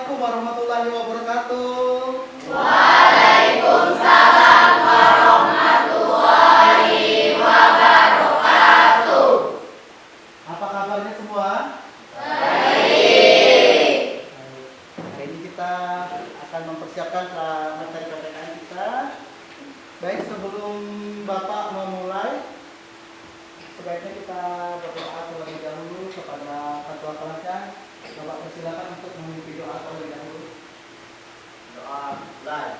Assalamualaikum warahmatullahi wabarakatuh. Waalaikumsalam warahmatullahi wabarakatuh. Apa kabarnya semua? Baik. Hari ini kita akan mempersiapkan materi PPKN kita. Baik, sebelum Bapak memulai, sebaiknya kita berdoa terlebih dahulu kepada Ketua Kelasnya. Bapak persilakan untuk memimpin doa terlebih dahulu. Doa mulai.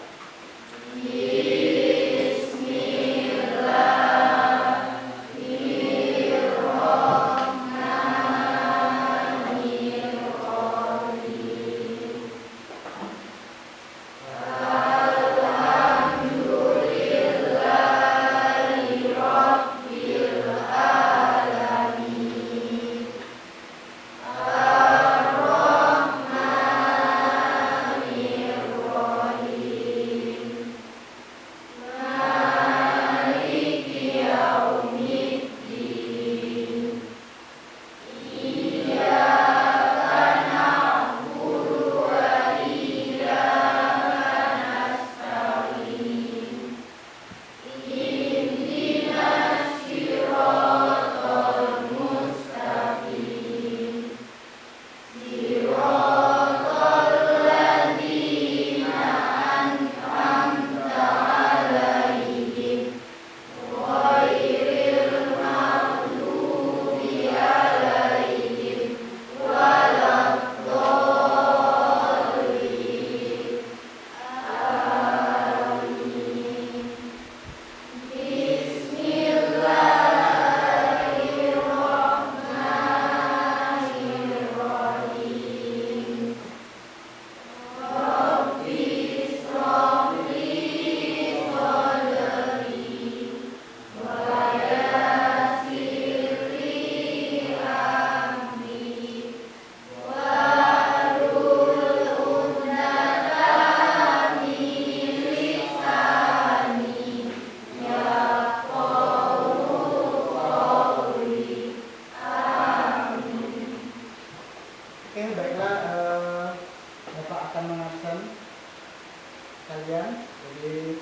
Kalian, jadi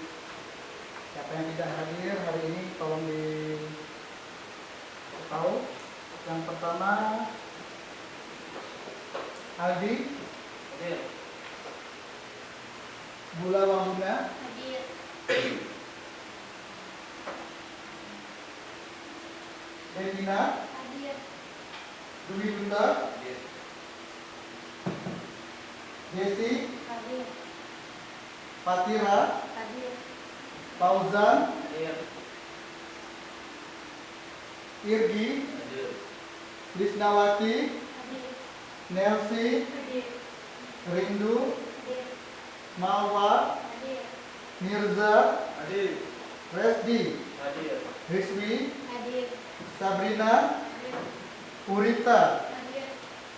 siapa yang tidak hadir hari ini tolong tahu. Yang pertama Aldi hadir. Bula Wahuna hadir. Devina hadir. Dwi Gunter hadir. Jesse hadir. Fatira hadir. Fauzan hadir. Irgi hadir. Lisnawati hadir. Nelsi hadir. Rindu hadir. Mawar hadir. Mirza hadir. Resdi hadir. Rizwi hadir. Sabrina hadir. Urita hadir.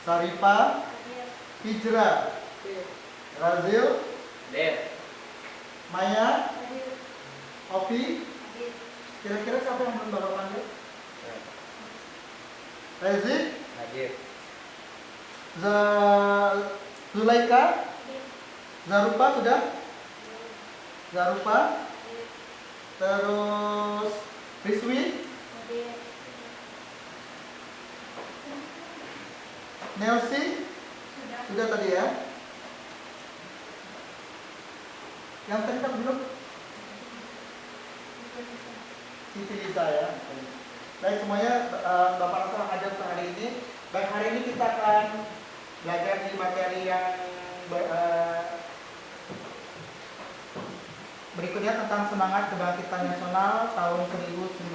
Sarifa hadir. Hijra hadir. Razil hadir. Maya hadir. Opi hadir. Kira-kira siapa yang belum Bapak panggil? Rezik hadir. Zulaika hadir. Zarupa sudah? Zarupa hadir. Terus Rizwi hadir. Nelsi sudah tadi ya. Yang tadi kan belum? Siti Lisa ya. Baik semuanya, Bapak rasa hadir untuk hari ini. Baik, hari ini kita akan belajar di materi yang berikutnya tentang semangat kebangkitan nasional tahun 1908.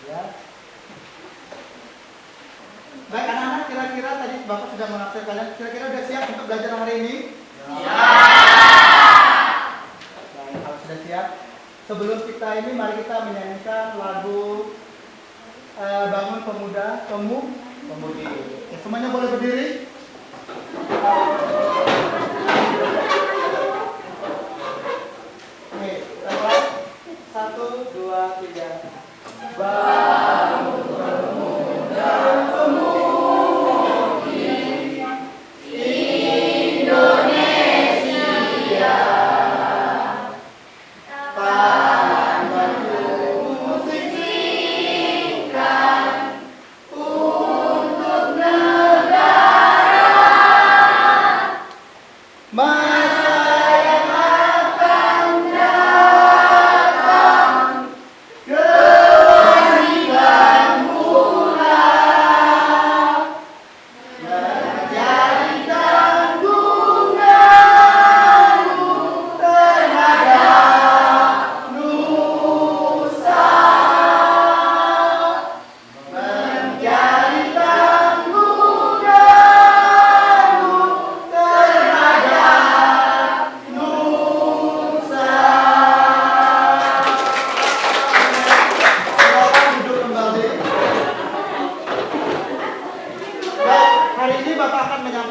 Ya. Baik anak-anak, kira-kira tadi Bapak sudah mengaksir kalian. Kira-kira sudah siap untuk belajar hari ini? Ya. Baik, kalau sudah siap, sebelum kita ini mari kita menyanyikan lagu Bangun Pemuda Pemudi. Oke, semuanya boleh berdiri? Oke, kita 1, 2, 3. Bangun Pemuda Pemudi.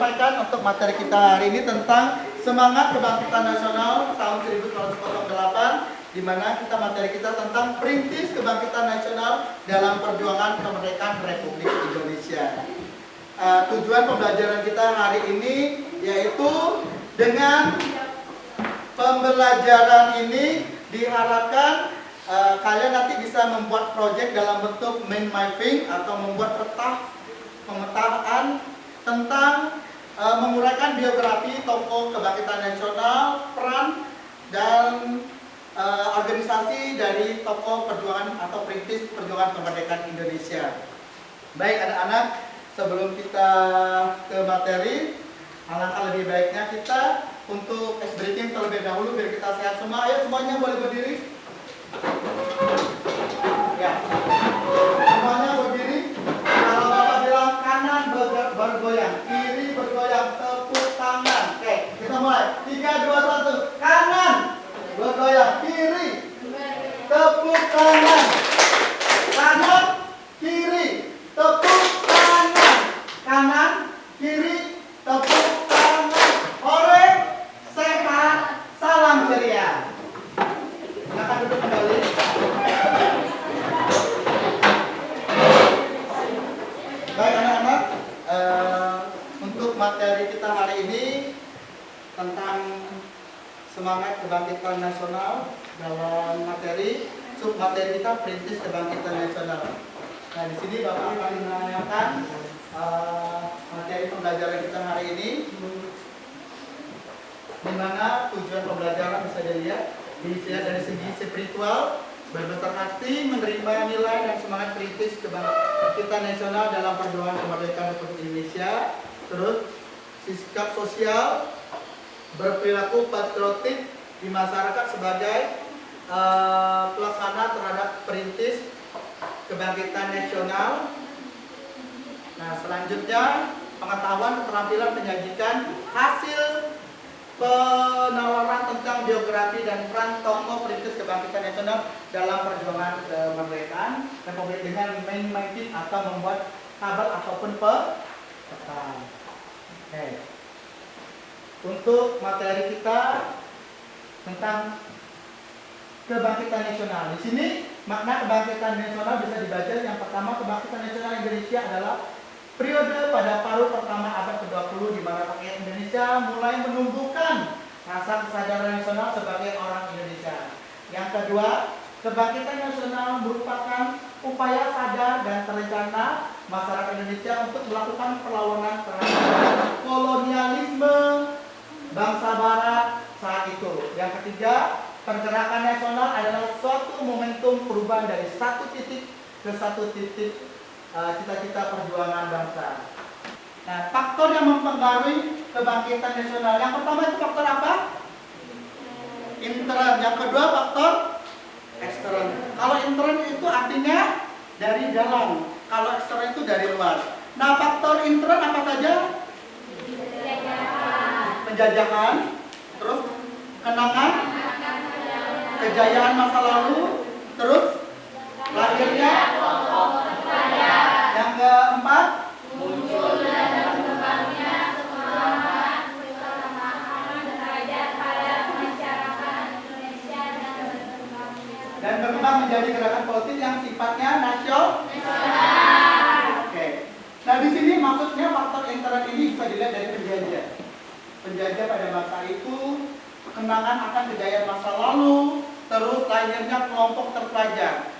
sampaikan untuk materi kita hari ini tentang semangat kebangkitan nasional tahun 1908, di mana materi kita tentang perintis kebangkitan nasional dalam perjuangan kemerdekaan Republik Indonesia. Tujuan pembelajaran kita hari ini yaitu dengan pembelajaran ini diharapkan kalian nanti bisa membuat proyek dalam bentuk mind mapping atau membuat pemetaan tentang menguraikan biografi tokoh kebangkitan nasional, peran dan organisasi dari tokoh perjuangan atau perintis perjuangan kemerdekaan Indonesia. Baik anak-anak, sebelum kita ke materi, alangkah lebih baiknya kita untuk ice breaking terlebih dahulu biar kita sehat semua. Ayo semuanya boleh berdiri. Ya, semuanya berdiri. Kalau Bapak bilang kanan bergoyang, kiri bergoyang, tepuk tangan. Oke, kita mulai. 3, 2, 1. Kanan bergoyang, kiri tepuk tangan. Kanan, kiri tepuk tangan. Kanan, kiri tepuk tangan. Hore, sehat, salam ceria. Silakan duduk kembali. Baik anak-anak, untuk materi kita hari ini tentang semangat kebangkitan nasional dalam submateri kita perintis kebangkitan nasional. Nah di sini Bapak akan menanyakan materi pembelajaran kita hari ini, di mana tujuan pembelajaran bisa dilihat dari segi spiritual, berbesar hati, menerima nilai dan semangat perintis kebangkitan nasional dalam perjuangan kemerdekaan Republik Indonesia. Terus sikap sosial, berperilaku patriotik di masyarakat sebagai pelaksana terhadap perintis kebangkitan nasional. Nah selanjutnya pengetahuan keterampilan menyajikan hasil penalaran tentang biografi dan peran tokoh perintis kebangkitan nasional dalam perjuangan kemerdekaan Republik dengan main atau membuat tabel ataupun peta. Oke. Untuk materi kita tentang kebangkitan nasional. Di sini makna kebangkitan nasional bisa dibaca. Yang pertama, kebangkitan nasional Indonesia adalah periode pada paruh pertama abad ke-20 di mana rakyat Indonesia mulai menumbuhkan rasa kesadaran nasional sebagai orang Indonesia. Yang kedua, kebangkitan nasional merupakan upaya sadar dan terencana masyarakat Indonesia untuk melakukan perlawanan terhadap kolonialisme bangsa barat saat itu. Yang ketiga, pergerakan nasional adalah suatu momentum perubahan dari satu titik ke satu titik cita-cita perjuangan bangsa. Nah, faktor yang mempengaruhi kebangkitan nasional. Yang pertama itu faktor apa? Intern. Yang kedua faktor ekstern. Kalau intern itu artinya dari dalam. Kalau ekstern itu dari luar. Nah, faktor intern apa saja? Penjajahan, terus kenangan, kejayaan masa lalu, terus lahirnya. Yang keempat, muncul dan berkembangnya semangat kebersamaan derajat pada masyarakat Indonesia dan berkembang menjadi gerakan politik yang sifatnya nasional. Oke. Nah di sini maksudnya faktor intern ini bisa dilihat dari penjajah. Penjajah pada masa itu, kenangan akan kejayaan masa lalu, terus lahirnya kelompok terpelajar.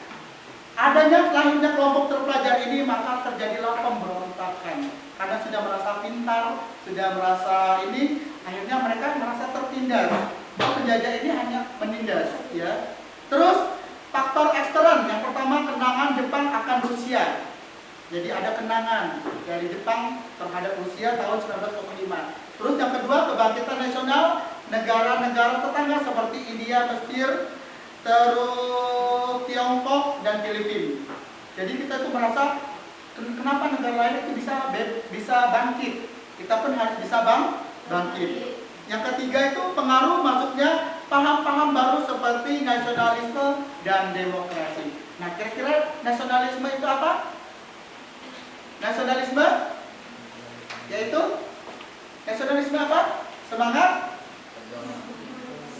Adanya lahirnya kelompok terpelajar ini maka terjadilah pemberontakan karena sudah merasa pintar, sudah merasa ini, akhirnya mereka merasa tertindas. Penjajah ini hanya menindas, ya. Terus faktor ekstern, yang pertama kenangan Jepang akan Rusia. Jadi ada kenangan dari Jepang terhadap Rusia tahun 1945. Terus yang kedua kebangkitan nasional negara-negara tetangga seperti India, Mesir, terus Tiongkok dan Filipina. Jadi kita tuh merasa kenapa negara lain itu bisa bangkit, kita pun harus bisa bangkit. Yang ketiga itu pengaruh masuknya paham-paham baru seperti nasionalisme dan demokrasi. Nah kira-kira nasionalisme itu apa? Nasionalisme yaitu Nasionalisme apa? Semangat?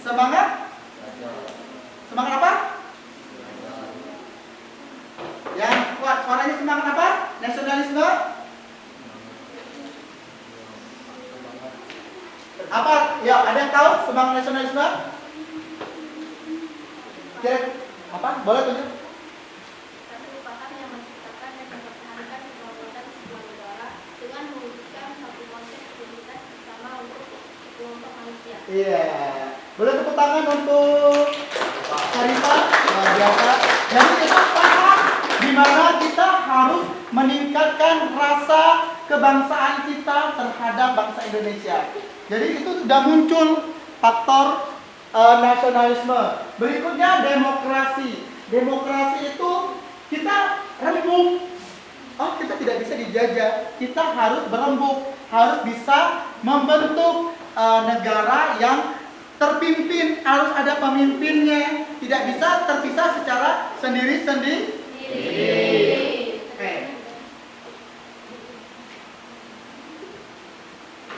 Semangat? Semangat apa? Yang kuat suaranya semangat apa? Nasionalisme? Apa? Ya, ada yang tahu semangat nasionalisme? Kira apa? Boleh tunjuk? Satu merupakan yang menciptakan dan mempertahankan kedaulatan sebuah negara dengan mewujudkan satu konsep identitas bersama untuk kelompok manusia. Iya. Boleh tepuk tangan untuk Sarita, luar biasa. Jadi kita paham di mana kita harus meningkatkan rasa kebangsaan kita terhadap bangsa Indonesia. Jadi itu sudah muncul faktor nasionalisme. Berikutnya demokrasi. Demokrasi itu kita rembuk. Oh, kita tidak bisa dijajah. Kita harus berembuk, harus bisa membentuk negara yang terpimpin, harus ada pemimpinnya, tidak bisa terpisah secara sendiri-sendiri. Oke.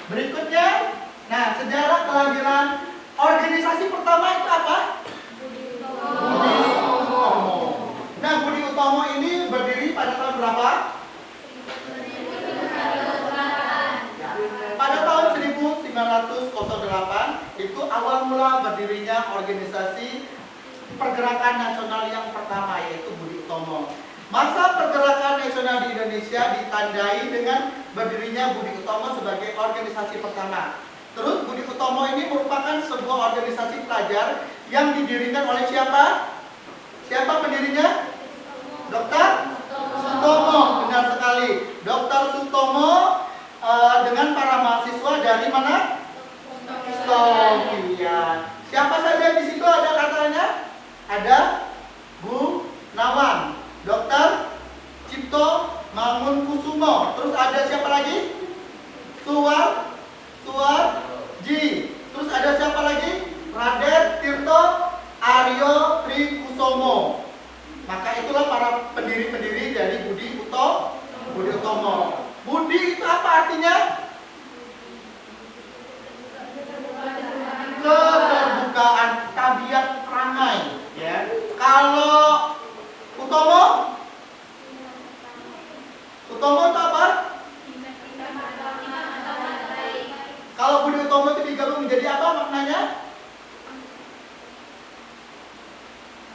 Berikutnya, nah sejarah kelahiran organisasi pertama itu apa? Budi Utomo. Nah, Budi Utomo ini berdiri pada tahun berapa? Pada tahun 1908 itu awal mula berdirinya organisasi pergerakan nasional yang pertama, yaitu Budi Utomo. Masa pergerakan nasional di Indonesia ditandai dengan berdirinya Budi Utomo sebagai organisasi pertama. Terus Budi Utomo ini merupakan sebuah organisasi pelajar yang didirikan oleh siapa? Siapa pendirinya? Dr. Sutomo, benar sekali. Dr. Sutomo dengan para mahasiswa dari mana? Slovenia. Siapa saja di situ ada katanya? Ada Gunawan, Dr. Cipto Mangunkusumo. Terus ada siapa lagi? Suwarji. Terus ada siapa lagi? Raden Tirto Aryo Trikusomo. Maka itulah para pendiri-pendiri dari Budi Utomo. Budi itu apa artinya? Keterbukaan, tabiat perangai. Ya. Kalau Utomo itu apa? Kalau Budi Utomo itu digabung menjadi apa maknanya?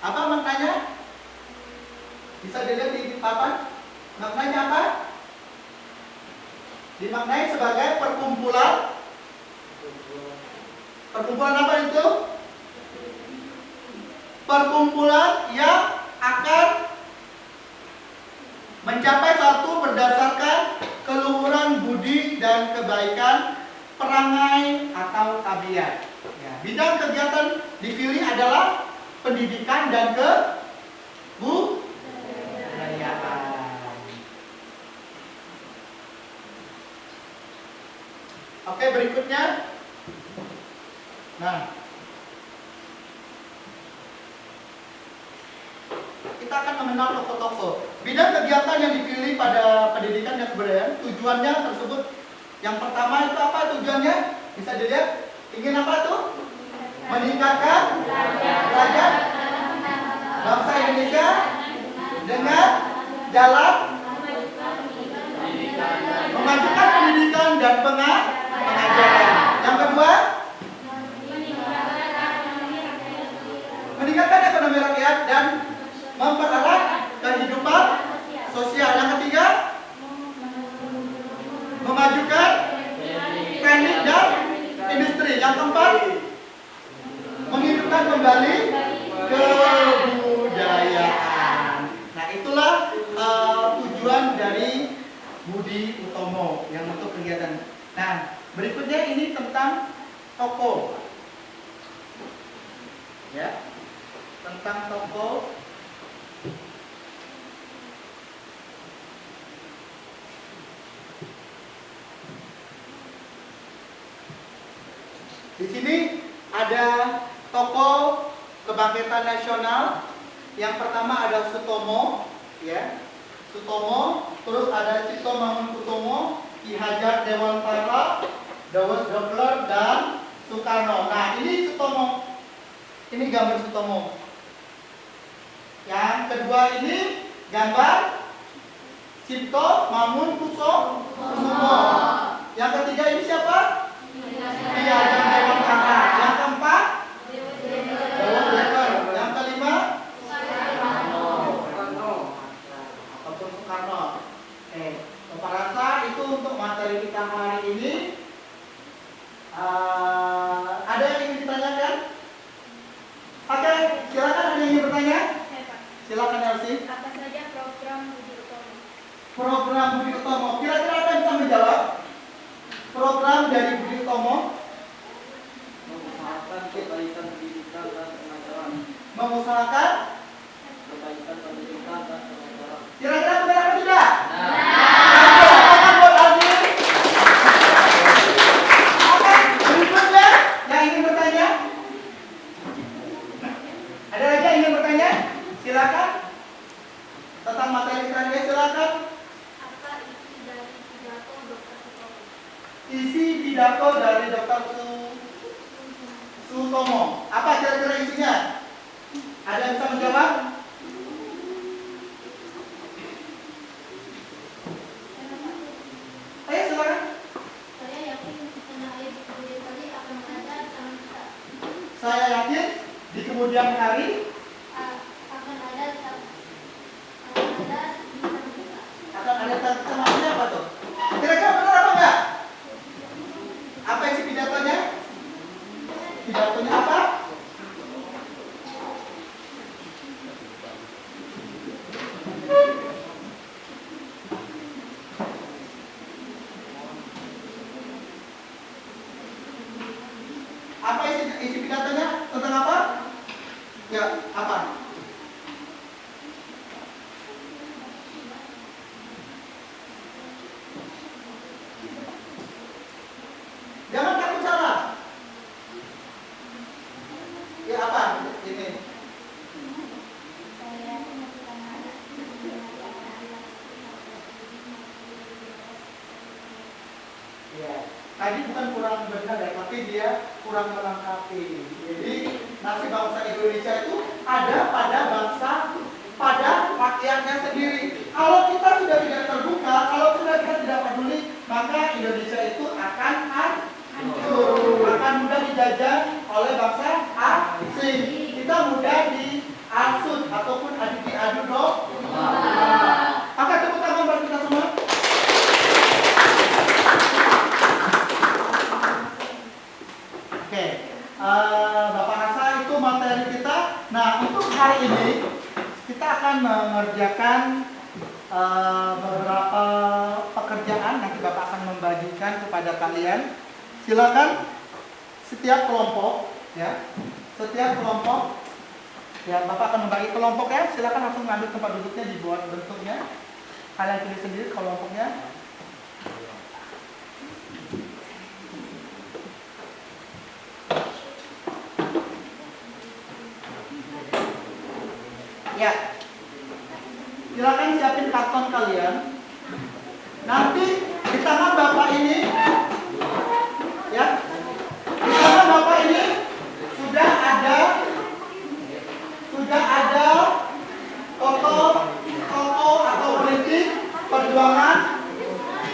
Apa maknanya? Bisa dilihat di papan. Maknanya apa? Dimaknai sebagai perkumpulan. Perkumpulan apa itu? Perkumpulan yang akan mencapai satu berdasarkan keluhuran budi dan kebaikan perangai atau tabiat. Ya, bidang kegiatan dipilih adalah pendidikan dan kebudayaan. Oke, berikutnya. Nah, kita akan mengenal tokoh-tokoh. Bidang kegiatan yang dipilih pada pendidikan dan kebudayaan, tujuannya tersebut. Yang pertama itu apa tujuannya? Bisa dilihat. Ingin apa tuh? Meningkatkan derajat bangsa Indonesia dengan jalan memajukan pendidikan dan pengajaran. Yang kedua, meningkatkan ekonomi rakyat dan mempererat kehidupan sosial. Yang ketiga, memajukan teknik dan industri. Yang keempat, menghidupkan kembali kebudayaan. Nah, itulah tujuan dari Budi Utomo yang untuk kegiatan. Nah, berikutnya ini tentang tokoh. Ya, tentang tokoh. Di sini ada tokoh kebangkitan nasional. Yang pertama ada Sutomo, ya. Sutomo, terus ada Cipto Mangunkusumo, Ki Hajar Dewantara, Doppler dan Sukarno. Nah, ini Sutomo. Ini gambar Sutomo. Yang kedua ini gambar Cipto Mangunkusumo. Yang ketiga ini siapa? Iya, Dewan Kakak. Yang keempat Dewan Leker. Yang kelima Soekarno. Bapak rasa itu untuk materi kita hari ini. Ada yang ingin ditanyakan? Oke, silakan, ada yang ingin bertanya? Silakan Elsie. Apa saja program Budi Utomo? Program Budi Utomo. Kira-kira ada yang bisa menjawab? Program dari Budi Utomo mengusahakan kebaikan pendidikan dan pengajaran. mengusahakan Kebaikan pendidikan dan pengajaran. kira-kira benar apa tidak? Oke, berikutnya yang ingin bertanya? Ada lagi yang ingin bertanya? Silakan. Tentang materi tadi, silakan. Apa isi dari pidato Dr. Sutomo? Isi pidato dari Dr. Sutomo. Apa kira-kira isinya? Ada yang bisa menjawab? Ayo silakan. Saya yakin tanah air di kemudian hari akan ada tanah kita. Saya yakin di kemudian hari Akan ada di tanah kita. akan ada maksudnya apa tuh? Kira-kira benar apa enggak? Apa isi pidatonya? Pidatonya apa? Apa isi pidatonya? Tentang apa? Ya, apa? Jangan takut salah. Ya apa? Ini. Saya yakin tanah air di kemudian hari akan ada. Ya, tadi bukan kurang benar ya, tapi dia kurang melengkapi. Jadi nasi bangsa Indonesia itu ada pada rakyatnya sendiri. Kalau kita sudah tidak terbuka, kalau sudah kita tidak peduli, maka Indonesia itu akan hancur, akan mudah dijajah oleh bangsa asing. Kita mudah diasut ataupun diadu domba. Maka tepuk tangan buat kita semua. Oke, Bapak rasa itu materi kita. Nah, untuk hari ini kita akan mengerjakan beberapa pekerjaan. Nanti Bapak akan membagikan kepada kalian. Silakan setiap kelompok, ya, ya, Bapak akan membagi kelompok ya. Silakan langsung ambil tempat duduknya, dibuat bentuknya. Kalian pilih sendiri kelompoknya. Ya, silakan siapin karton kalian. Nanti di tangan Bapak ini, ya, di tangan Bapak ini sudah ada foto atau politik perjuangan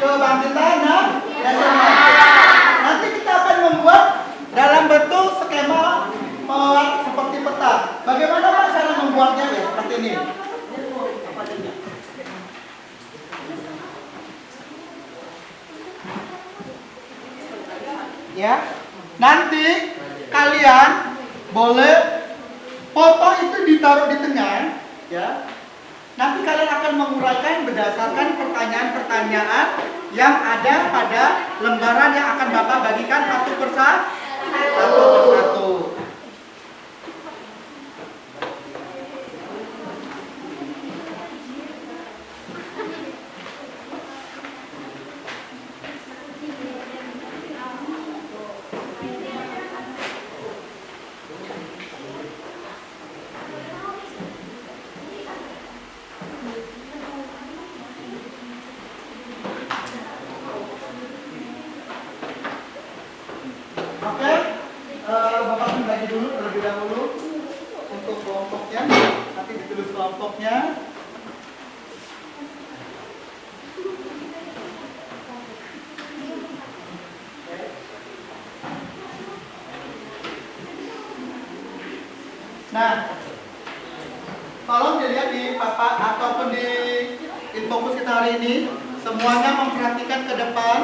kebangkitan nasional. Nanti kita akan membuat dalam bentuk skema seperti peta. Bagaimana Pak cara membuatnya ya? Seperti ini. Ya, nanti kalian boleh foto itu ditaruh di tengah, ya. Nanti kalian akan menguraikan berdasarkan pertanyaan-pertanyaan yang ada pada lembaran yang akan Bapak bagikan satu persatu. Oke, Bapak akan bagi dulu terlebih dahulu untuk kelompoknya, nanti ditulis kelompoknya. Nah, tolong dilihat di papan ataupun di infokus kita hari ini, semuanya memperhatikan ke depan.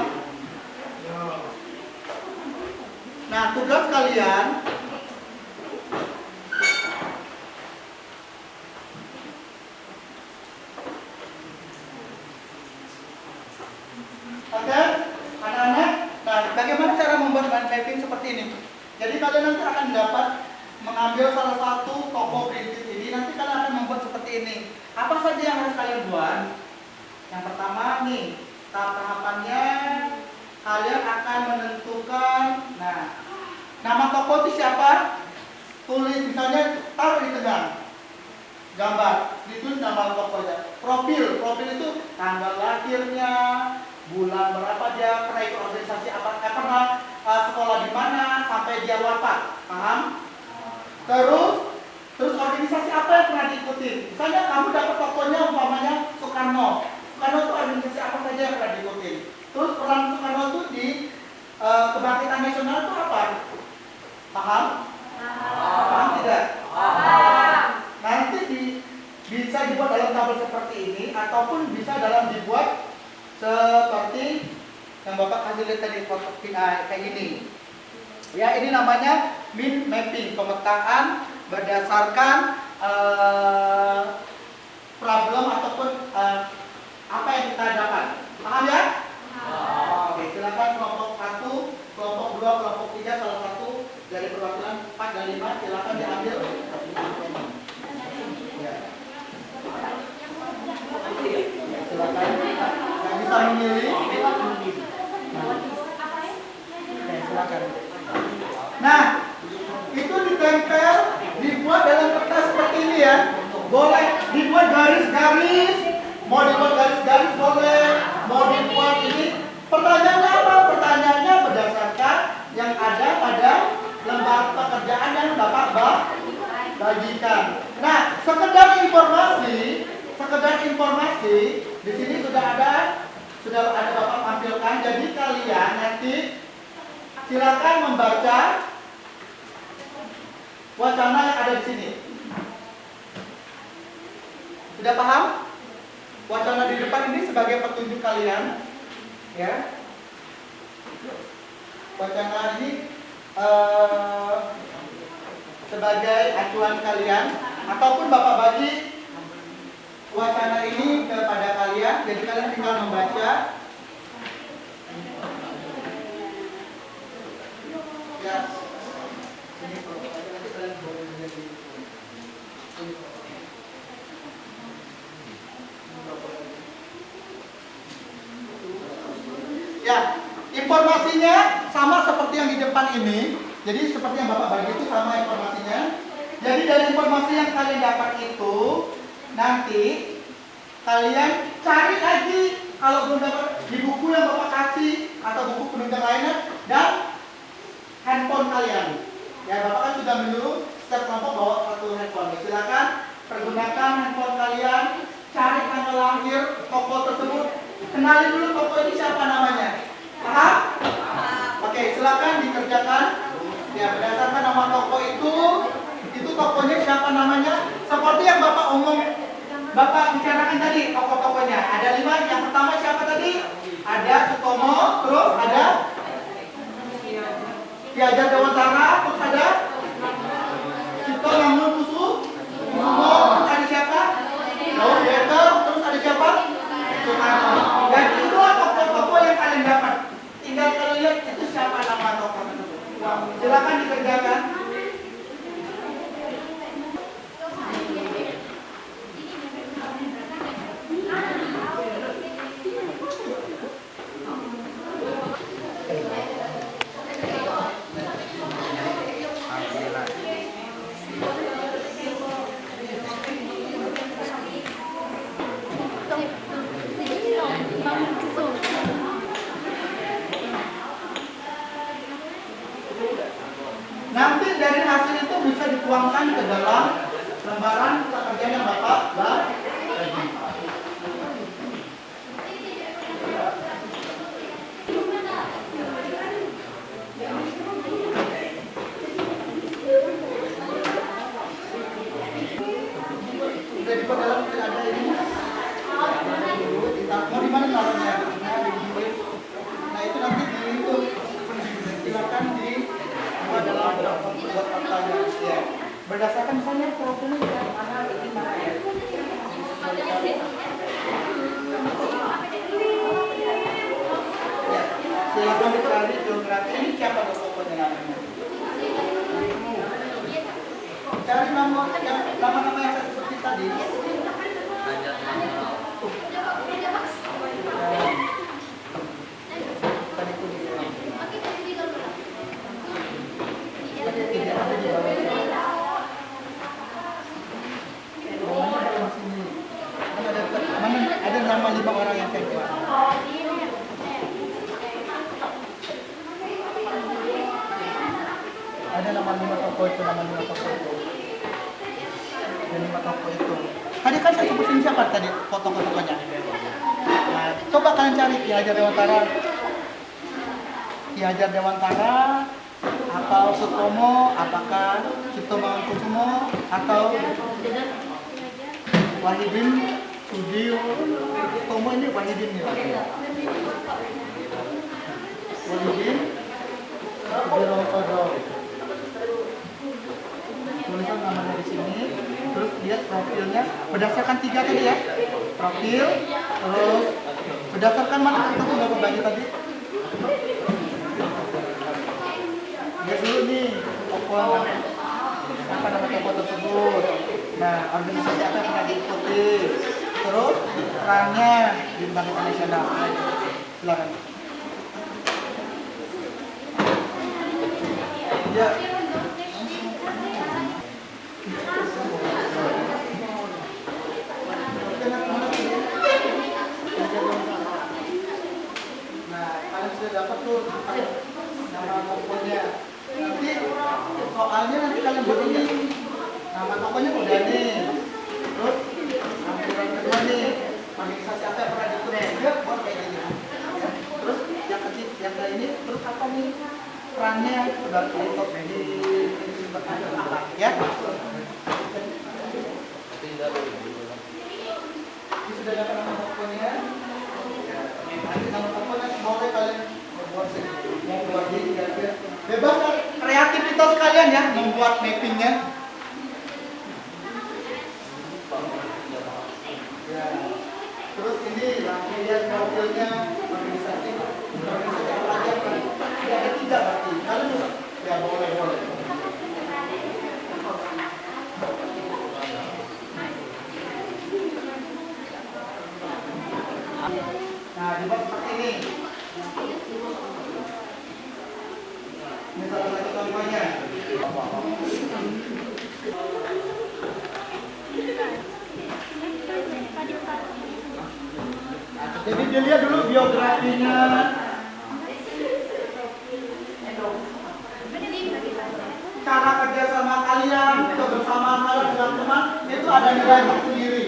Nah, tugas kalian oke, anak-anak. Nah, bagaimana cara membuat mind mapping seperti ini? Jadi kalian nanti akan dapat mengambil salah satu tokoh perintis ini, nanti kalian akan membuat seperti ini. Apa saja yang harus kalian buat? Yang pertama nih, tahapannya kalian akan menentukan, nah, nama tokoh itu siapa? Tulis, misalnya taruh di tengah gambar, ditulis nama tokohnya. Profil itu tanggal lahirnya, bulan berapa dia pernah ikut organisasi apa, pernah sekolah di mana sampai dia wafat, paham? Terus organisasi apa yang pernah diikuti? Misalnya kamu dapat tokohnya umpamanya Soekarno. Soekarno itu organisasi apa saja yang pernah diikuti? Terus peran Soekarno itu di kebangkitan nasional itu apa? Paham? Paham tidak? Paham. Nanti bisa dibuat dalam tabel seperti ini ataupun bisa dalam dibuat seperti yang Bapak kasih lihat tadi kayak ini. Ya, ini namanya mind mapping, pemetaan berdasarkan problem ataupun apa yang kita dapat. Paham ya? Oke, silakan kelompok 1, kelompok 2, kelompok 3, salah satu dari perwakilan 4 dan 5 silakan diambil. Ya. Silakan. Yang bisa memilih. Oke, silakan. Nah, itu ditempel, dibuat dalam kertas seperti ini ya. Boleh dibuat garis-garis, mau dibuat garis-garis boleh, mau dibuat ini. Pertanyaannya apa? Pertanyaannya berdasarkan yang ada pada lembar pekerjaan yang Bapak bagikan. Nah, sekedar informasi, di sini sudah ada Bapak tampilkan. Jadi kalian nanti silakan membaca wacana yang ada di sini. Sudah paham? Wacana di depan ini sebagai petunjuk kalian, ya. Wacana ini sebagai acuan kalian, ataupun Bapak bagi wacana ini kepada kalian. Jadi kalian tinggal membaca. Ya. Ini nanti kalian boleh menjadi ya, informasinya sama seperti yang di depan ini. Jadi seperti yang Bapak bagi itu sama informasinya. Jadi dari informasi yang kalian dapat itu, nanti kalian cari lagi kalau belum dapat di buku yang Bapak kasih atau buku penunjang lainnya dan handphone kalian. Ya, Bapak kan sudah menyuruh setiap kelompok bawa satu handphone. Silakan pergunakan handphone kalian, cari tanggal lahir tokoh tersebut, kenali dulu tokoh ini siapa namanya. Paham? Oke, silakan dikerjakan. Ya, berdasarkan nama tokoh itu tokohnya siapa namanya. Seperti yang Bapak bicarakan tadi tokoh-tokohnya. Ada 5. Yang pertama siapa tadi? Ada Sutomo, terus ada Ki Hajar Dewantara, terus ada Cipto Mangunkusumo, terus ada siapa? Laut Beter, terus ada siapa? Soekarno. Dan itulah tokoh-tokoh yang kalian dapat. Tinggal kalian lihat itu siapa nama tokoh tersebut. Silakan dikerjakan. Nanti dari hasil itu bisa dituangkan ke dalam lembaran pekerjaan yang Bapak bagi. Udah di dalam tidak ada ini. Mau di mana taruhnya? Nah itu nanti di itu silakan di buat dalam buat faktanya. Ya. Berdasarkan misalnya profilnya ya, mana di mana ya. Ya, silakan dicari geografi ini siapa pokoknya namanya. Cari nama yang saya sebutin tadi. Tadi pun tidak ada di bawah. Ada nama 5 orang yang saya buat. Ada nama 5 toko itu, nama 5 toko itu. Ada 5 toko itu. Tadi kan saya sebutin siapa tadi foto-fotonya. Nah, coba kalian cari Ki Hajar Dewantara. Ki Hajar Dewantara atau Sutomo, apakah Cipto Mangunkusumo atau Wahidin Sudio. Sutomo ini Wahidin ya. Wahidin Sudirokodo. Tulisan namanya di sini. Terus lihat profilnya berdasarkan 3 tadi ya. Profil, terus berdasarkan mana kita sudah berbagi tadi. Lihat dulu nih toko apa nama toko tersebut. Nah, organisasi apa yang pernah diikuti. Terus perannya di Bangkitan Nasional. Silakan. Ya. Nah, kalian sudah dapat tuh nama tokonya. Nanti soalnya nanti kalian begini. Nama tokonya udah nih. Terus tampilan kedua nih. Organisasi apa yang pernah diikuti dia buat kayak gini. Ya. Terus yang kecil, yang kayak ini, terus apa nih? Perannya sudah untuk di apa ya? Ini sudah dapat nama tokonya. Nanti nama tokonya boleh kalian membuat bebas kreativitas kalian ya membuat mappingnya. Ya. Terus ini langsung lihat profilnya organisasi pelajar kan sudah ada 3 berarti kalian ya boleh. Nah, dibuat seperti ini. Ini salah satu contohnya. Jadi dilihat dulu biografinya. Cara kerjasama kalian, kebersamaan kalian dengan teman itu ada nilai tersendiri.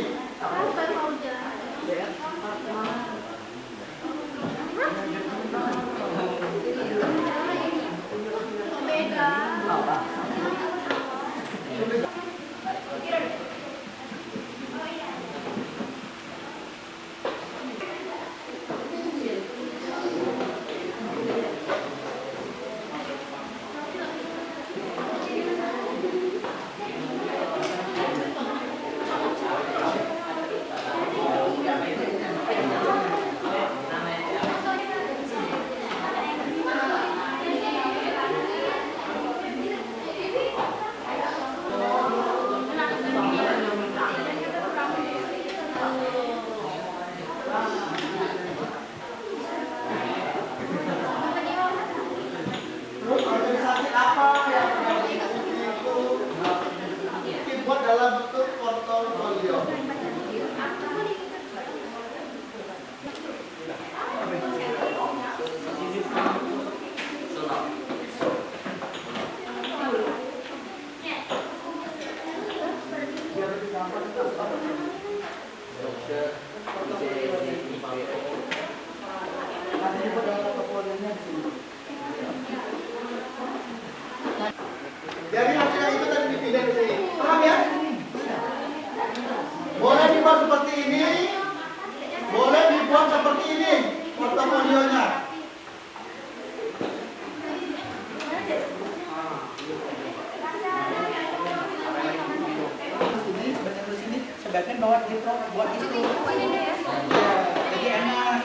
sebaiknya bawa di buat itu. Ya, jadi enak.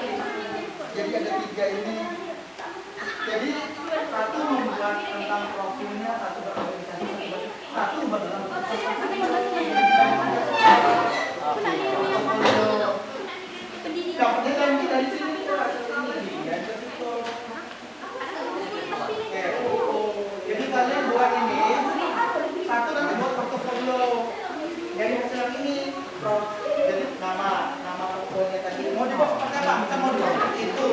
Jadi ada 3 ini. Jadi satu membuat tentang profilnya, satu berorganisasi, satu buat dalam yang penting kan kita di sini tuh ini ya itu. Jadi kalian buat ini satu nanti buat portofolio dari hasil yang ini. Jadi nama portofolio tadi mau dibuat seperti apa? Kita mau dibuat seperti itu.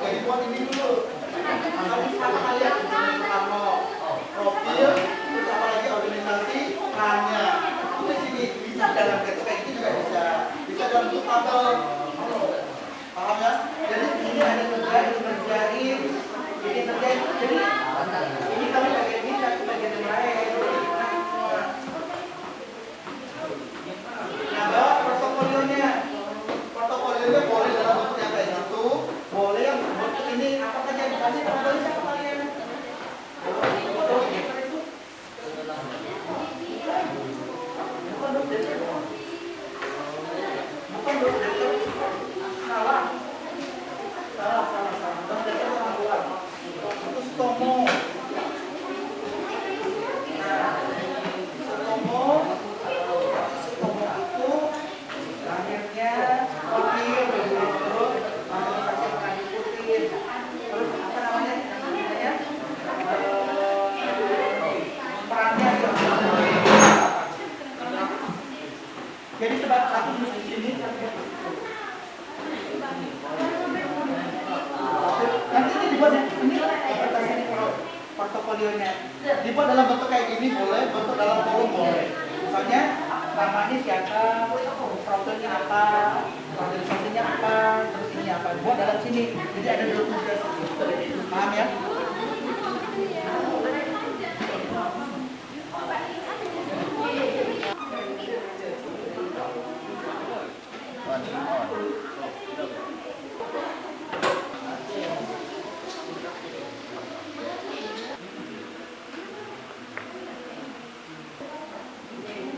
Jadi buat ini dulu. Nanti sama kalian Soekarno profil, terus apa lagi organisasi, perannya. Itu di sini bisa dalam bentuk kayak ini juga bisa dalam bentuk tabel. Paham ya? Jadi ini ada kerja, ini kerjain, ini kerjain. Jadi ini kami bagian ini, kami bagian yang lain. Nah, bawa portofolionya. Portofolionya boleh dalam bentuk yang kayak gitu, boleh yang bentuk ini apa saja dikasih portofolio siapa kalian? Bukan dokter. Salah. Dokter orang luar. Itu Sutomo. Nah, Sutomo itu lahirnya wakil terus organisasi pernah diikutin. Terus apa namanya? Perannya jadi sebab satu di sini nanti ini dibuat ini portofolionya dibuat dalam bentuk kayak gini boleh, bentuk dalam kolom boleh. Misalnya namanya siapa, profilnya apa, organisasinya apa, terus ini apa, buat dalam sini. Jadi ada dua tugas. Paham ya?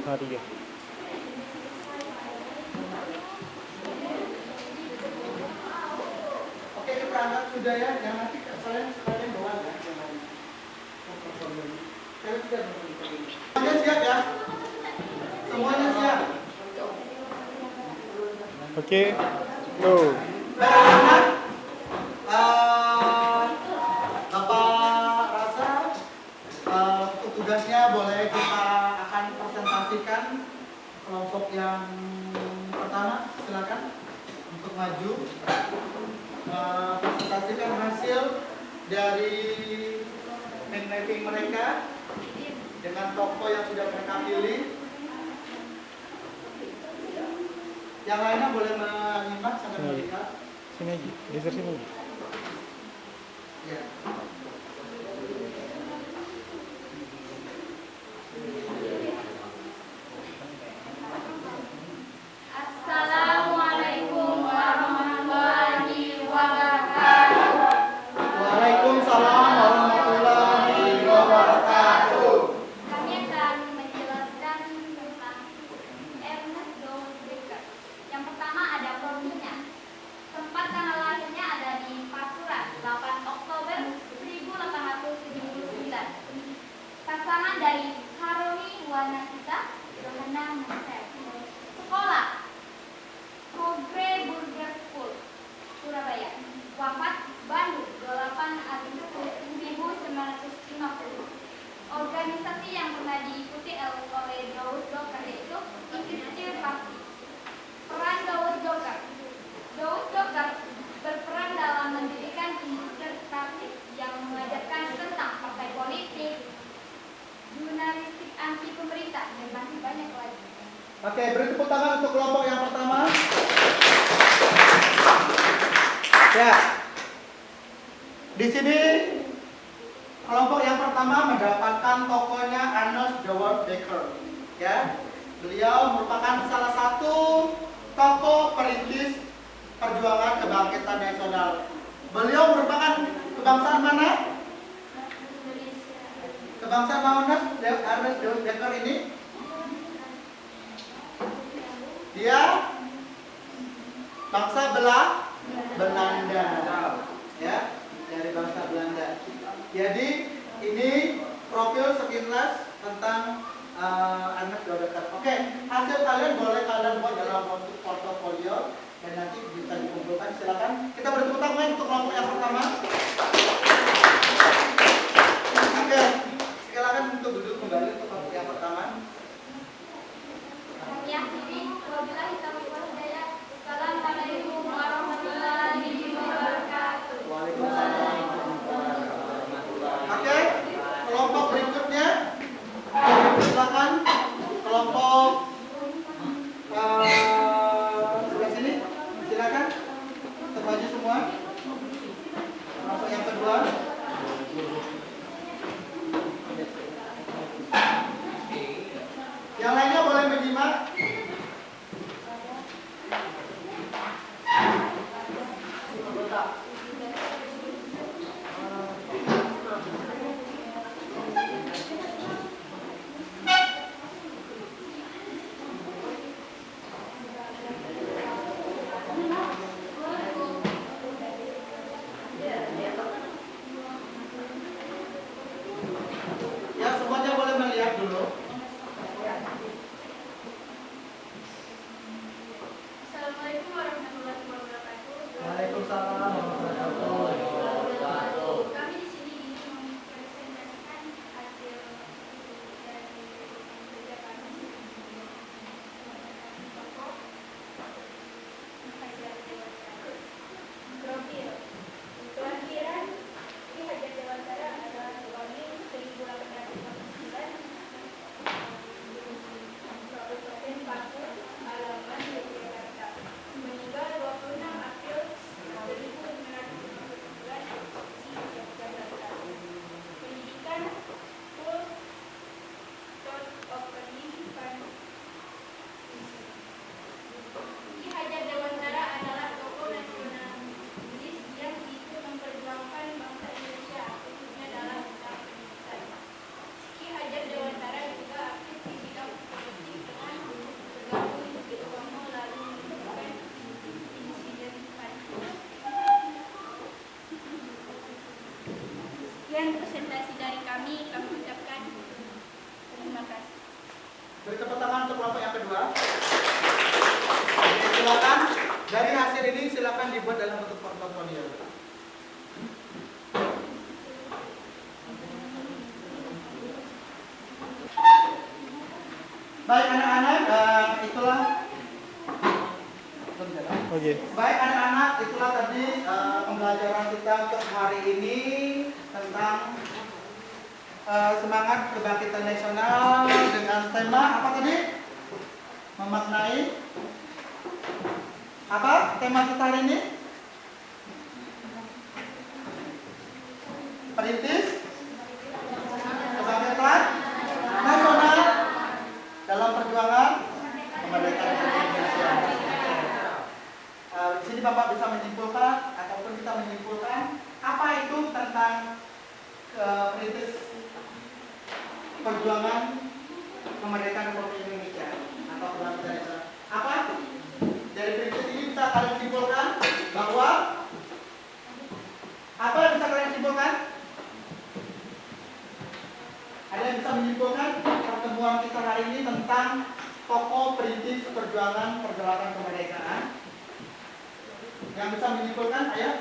Hari ya. Oke, perangkat sudah ya. Yang nanti sekalian bawa ya. Kalian sudah semuanya siap ya? Semuanya siap. Oke. Go. Bagaimana? Bapak rasa untuk tugasnya boleh kita akan presentasikan kelompok yang pertama, silakan untuk maju presentasikan hasil dari mind mapping mereka dengan tokoh yang sudah mereka pilih. Yang lainnya boleh menyimak sambil melihat. Sini aja. Geser sini aja. Ya. Assalamualaikum warahmatullahi wabarakatuh. Waalaikumsalam warahmatullahi wabarakatuh. Kami akan menjelaskan tentang Ernest Dawes Becker. Yang pertama ada profilnya. Tempat tanggal lahirnya ada di Pasuruan, 8 Oktober 1879. Pasangan dari Haroni Wanasita, Johanna Musel. Sekolah Kogre Burger School, Surabaya. Wafat Bandung, 28 Agustus 1950. Organisasi yang pernah diikuti oleh Dawes Becker yaitu Institute Party. Peran Dawes Becker. Dawes Becker berperan dalam mendirikan industri praktik yang mengajarkan tentang partai politik, jurnalistik anti pemerintah, dan masih banyak lagi. Oke, beri tepuk tangan untuk kelompok yang pertama. Ya. Di sini kelompok yang pertama mendapatkan tokohnya Ernest Dawes Becker. Ya. Beliau merupakan salah satu tokoh perintis perjuangan kebangkitan nasional. Beliau merupakan kebangsaan mana? Kebangsaan mana Ernest Dawes Becker ini? Dia bangsa Belanda. Ya, dari bangsa Belanda. Jadi ini profil sekilas tentang Ernest Godeker. Oke, hasil kalian boleh kalian buat dalam bentuk portofolio dan nanti bisa dikumpulkan. Silakan. Kita beri tepuk tangan untuk kelompok yang pertama. Oke, silakan untuk duduk kembali untuk kelompok yang pertama. Assalamualaikum warahmatullahi wabarakatuh. Waalaikumsalam warahmatullahi wabarakatuh. Oke, kelompok berikutnya. Silakan kelompok sebelah sini. Silakan termaju semua. Kelompok yang kedua. Yang lainnya boleh menyimak. Ya, semuanya boleh melihat dulu. Assalamualaikum warahmatullahi wabarakatuh. Waalaikumsalam warahmatullahi wabarakatuh. Kami di sini ingin mempresentasikan hasil dari kerja kami profil. Kelahiran Ki Hajar Dewantara adalah suami 1859, Kabupaten Pasuruan, halaman Yogyakarta. Meninggal 26 April 1959 di Yogyakarta. Pendidikan full Thought of Pendidikan. Ki Hajar Dewantara adalah tokoh nasionalis yang ikut memperjuangkan bangsa Indonesia, khususnya dalam bidang pendidikan. Ki Hajar Dewantara juga aktif di bidang politik dengan bergabung di UMNO lalu melakukan insiden Pancasila. Sekian presentasi dari kami ucapkan terima kasih. Beri tepuk tangan untuk kelompok yang kedua. Oke, silakan. Dari hasil ini silakan dibuat dalam bentuk portofolio. Baik anak-anak, itulah. Oke. Baik anak-anak, itulah tadi pembelajaran kita untuk hari ini tentang semangat kebangkitan nasional dengan tema apa tadi? Memaknai apa tema kita hari ini? Perintis kebangkitan nasional dalam perjuangan kemerdekaan Indonesia. Di sini Bapak bisa menyimpulkan ataupun kita menyimpulkan apa itu tentang perintis perjuangan kemerdekaan Republik Indonesia atau kebangkitan nasional. Apa? Dari perintis ini bisa kalian simpulkan bahwa apa yang bisa kalian simpulkan? Ada yang bisa menyimpulkan pertemuan kita hari ini tentang tokoh perintis perjuangan pergerakan kemerdekaan? Yang bisa menyimpulkan, ayo.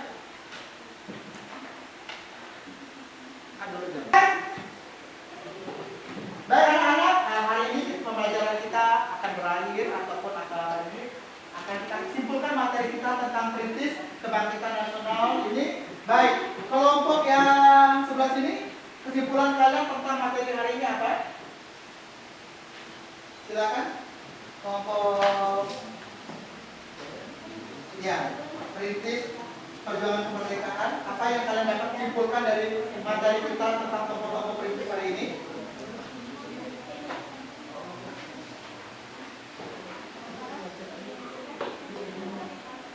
Baik anak-anak, hari ini pembelajaran kita akan berakhir ataupun akan kita simpulkan materi kita tentang perintis kebangkitan nasional ini. Baik, kelompok yang sebelah sini, kesimpulan kalian tentang materi hari ini apa? Silakan. Kelompok ya, perintis perjuangan kemerdekaan. Apa yang kalian dapat simpulkan dari materi kita tentang tokoh-tokoh perintis hari ini?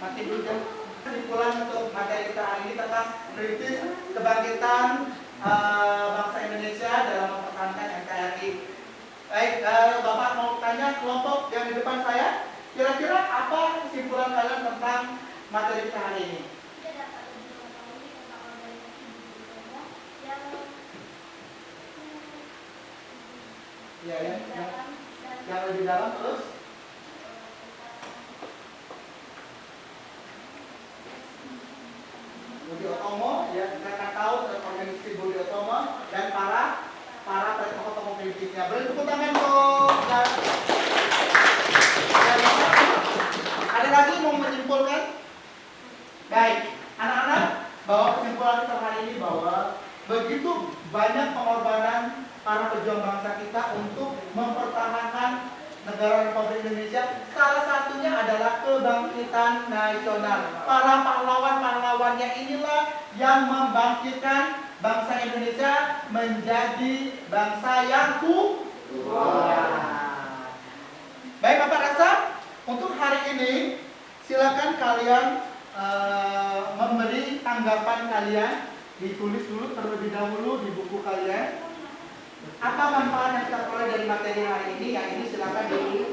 Mati dulu kan. Kesimpulan untuk materi kita hari ini tentang perintis kebangkitan bangsa Indonesia dalam mempertahankan NKRI. Baik, Bapak mau tanya kelompok yang di depan saya, Kira-kira apa kesimpulan kalian tentang materi kita hari ini? Kita dapat lebih mengetahui tentang organisasi di Indonesia yang Ya, dalam dan yang lebih dalam terus. Budi Utomo, ya kita akan tahu tentang organisasi Budi Utomo dan para tokoh-tokoh politisnya. Beri tepuk tangan untuk dan ada lagi mau menyimpulkan? Baik, anak-anak, bahwa kesimpulan kita hari ini bahwa begitu banyak pengorbanan para pejuang bangsa kita untuk mempertahankan negara Republik Indonesia. Salah satunya adalah kebangkitan nasional. Para pahlawan-pahlawannya inilah yang membangkitkan bangsa Indonesia menjadi bangsa yang kuat. Baik Bapak Rasa, untuk hari ini silakan kalian memberi tanggapan kalian, ditulis dulu terlebih dahulu di buku kalian. Apa manfaat yang kita peroleh dari materi hari ini? Yang ini silakan ditulis.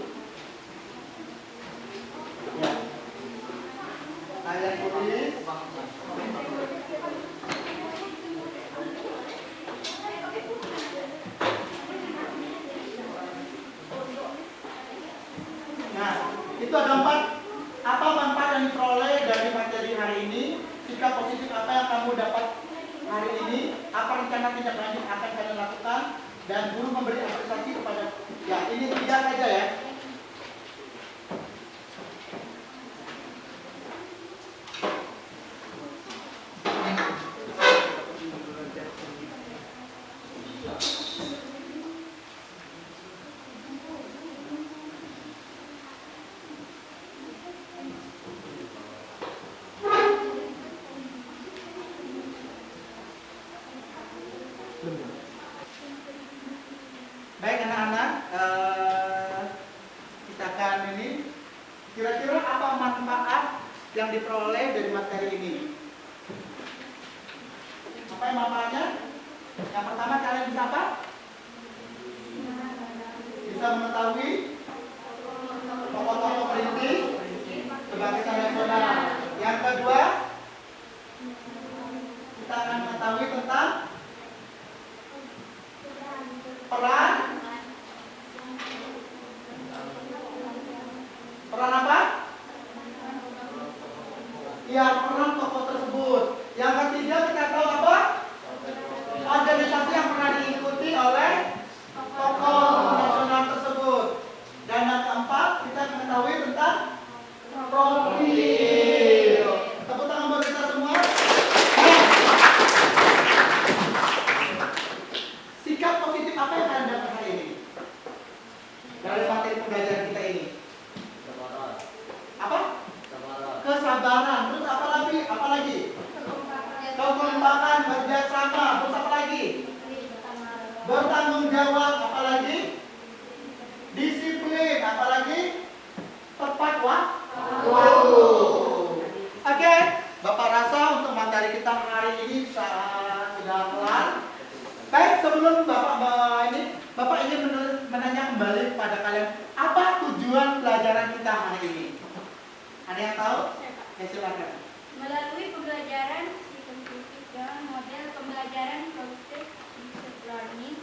Ya. Kalian tulis. Nah, itu ada 4. Apa manfaat yang diperoleh dari materi hari ini? Sikap positif apa yang kamu dapat hari ini? Apa rencana tindak lanjut akan kalian lakukan? Dan guru memberi apresiasi kepada, ya ini 3 saja ya. Baik anak-anak, kita akan ini. Kira-kira apa manfaat yang diperoleh dari materi ini? Apa yang manfaatnya? Yang pertama kalian bisa apa? Bisa mengetahui tokoh-tokoh perintis kebangkitan nasional. Yang kedua, kita akan mengetahui tentang peran apa? Ya, peran tokoh tersebut. Yang ketiga kita tahu apa? Organisasi yang pernah diikuti oleh tokoh nasional tersebut. Dan yang keempat kita mengetahui tentang profil. Tepuk tangan buat kita semua. Sikap positif apa yang kalian dapat hari ini dari materi pembelajaran kita ini? Apa? Kesabaran. Terus apa lagi? Kekompakan, kerjasama. Terus apa lagi? Bertanggung jawab. Apa lagi? Disiplin. Apa lagi? Tepat waktu. Oke, Bapak rasa untuk materi kita hari ini sudah kelar. Baik, sebelum Bapak ingin menanya kembali kepada kalian, apa tujuan pelajaran kita hari ini? Ada yang tahu? Ya silakan. melalui pembelajaran sistematik dan model pembelajaran kognitif learning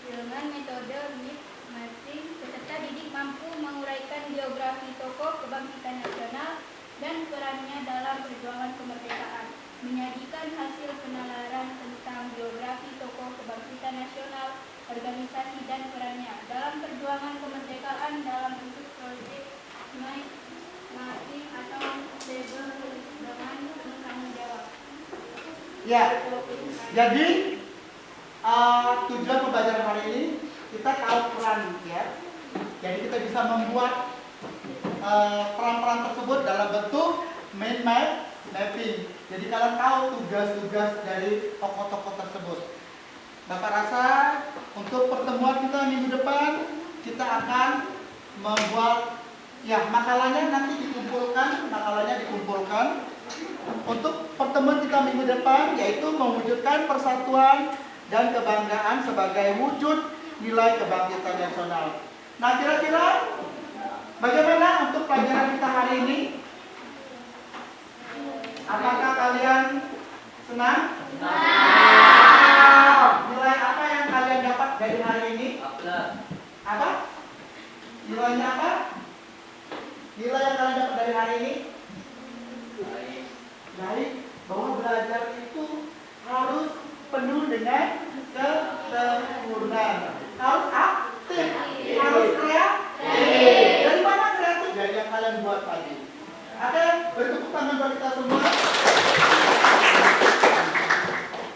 dengan metode mix matching, peserta didik mampu menguraikan biografi tokoh kebangkitan nasional dan perannya dalam perjuangan kemerdekaan, menyajikan hasil penalaran tentang biografi tokoh kebangkitan nasional, organisasi dan perannya dalam perjuangan kemerdekaan dalam bentuk proyek masing atau label dengan tanggung jawab. Ya, jadi tujuan pembelajaran hari ini kita tahu peran ya. Jadi kita bisa membuat peran-peran tersebut dalam bentuk mind mapping. Jadi kalian tahu tugas-tugas dari tokoh-tokoh tersebut. Bapak rasa untuk pertemuan kita minggu depan kita akan membuat ya makalahnya dikumpulkan untuk pertemuan kita minggu depan, yaitu mewujudkan persatuan dan kebanggaan sebagai wujud nilai kebangkitan nasional. Nah, kira-kira Bagaimana untuk pelajaran kita hari ini? Apakah kalian senang? Nilai apa yang kalian dapat dari hari ini? Apa? Nilainya apa? Nilai yang kalian dapat dari hari ini? Baik. Bahwa belajar itu harus penuh dengan kesempurnaan. Harus aktif, harus kreatif. Dari mana kreatif? Dari yang kalian buat tadi. Oke, bertepuk tangan buat kita semua.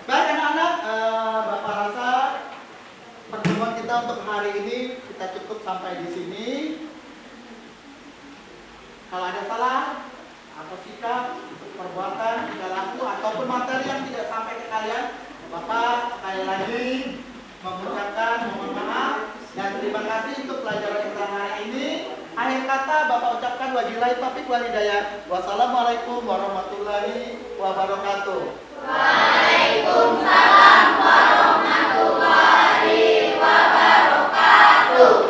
Baik anak-anak, Bapak rasa pertemuan kita untuk hari ini kita cukup sampai di sini. Kalau ada salah atau sikap, perbuatan, tidak laku ataupun materi yang tidak sampai ke kalian, Bapak sekali lagi mengucapkan mohon maaf dan terima kasih untuk pelajaran kita hari ini. Akhir kata Bapak ucapkan wabillahi taufiq wal hidayah. Wassalamualaikum warahmatullahi wabarakatuh. Waalaikumsalam warahmatullahi wabarakatuh.